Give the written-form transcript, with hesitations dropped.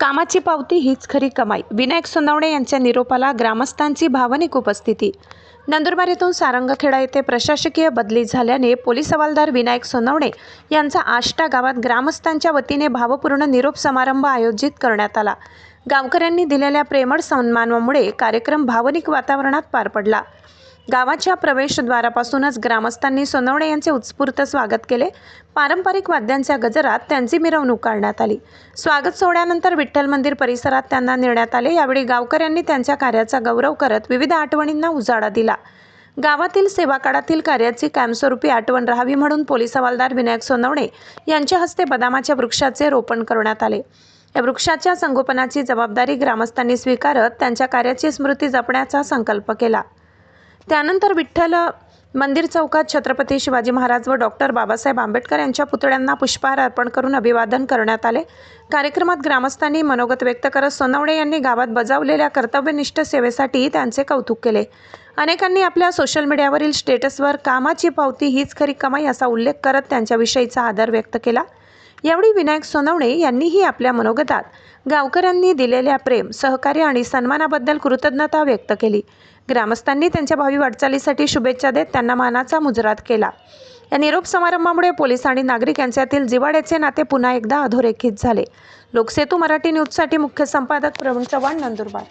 कामाची पावती हीच खरी कमाई. विनायक सोनवणे यांच्या निरोपाला ग्रामस्थांची भावनिक उपस्थिती. नंदुरबार येथून सारंगखेडा येथे प्रशासकीय बदली झाल्याने पोलीस हवालदार विनायक सोनवणे यांचा आष्टा गावात ग्रामस्थांच्या वतीने भावपूर्ण निरोप समारंभ आयोजित करण्यात आला. गावकऱ्यांनी दिलेल्या प्रेमळ सन्मानामुळे कार्यक्रम भावनिक वातावरणात पार पडला. गावाच्या प्रवेशद्वारापासूनच ग्रामस्थांनी सोनवणे यांचे उत्स्फूर्त स्वागत केले. पारंपरिक वाद्यांच्या गजरात त्यांची मिरवणूक काढण्यात आली. स्वागत सोहळ्यानंतर विठ्ठल मंदिर परिसरात त्यांना नेण्यात आले. यावेळी गावकऱ्यांनी त्यांच्या कार्याचा गौरव करत विविध आठवणींना उजाळा दिला. गावातील सेवाकाळातील कार्याची कायमस्वरूपी आठवण राहावी म्हणून पोलीस हवालदार विनायक सोनवणे यांच्या हस्ते बदामाच्या वृक्षाचे रोपण करण्यात आले. या वृक्षाच्या संगोपनाची जबाबदारी ग्रामस्थांनी स्वीकारत त्यांच्या कार्याची स्मृती जपण्याचा संकल्प केला. त्यानंतर विठ्ठल मंदिर चौकात छत्रपती शिवाजी महाराज व डॉक्टर बाबासाहेब आंबेडकर यांच्या पुतळ्यांना पुष्पहार अर्पण करून अभिवादन करण्यात आले. कार्यक्रमात ग्रामस्थांनी मनोगत व्यक्त करत सोनवणे यांनी गावात बजावलेल्या कर्तव्यनिष्ठ सेवेसाठी त्यांचे कौतुक केले. अनेकांनी आपल्या सोशल मीडियावरील स्टेटसवर कामाची पावती हीच खरी कमाई असा उल्लेख करत त्यांच्याविषयीचा आदर व्यक्त केला. यावेळी विनायक सोनवणे यांनीही आपल्या मनोगतात गावकऱ्यांनी दिलेल्या प्रेम, सहकार्य आणि सन्मानाबद्दल कृतज्ञता व्यक्त केली. ग्रामस्थांनी त्यांच्या भावी वाटचालीसाठी शुभेच्छा देत त्यांना मानाचा मुजरात केला. या निरोप समारंभामुळे पोलीस आणि नागरिक यांच्यातील जिव्हाळ्याचे नाते पुन्हा एकदा अधोरेखित झाले. लोकसेतू मराठी न्यूजसाठी मुख्य संपादक प्रवीण चव्हाण, नंदुरबार.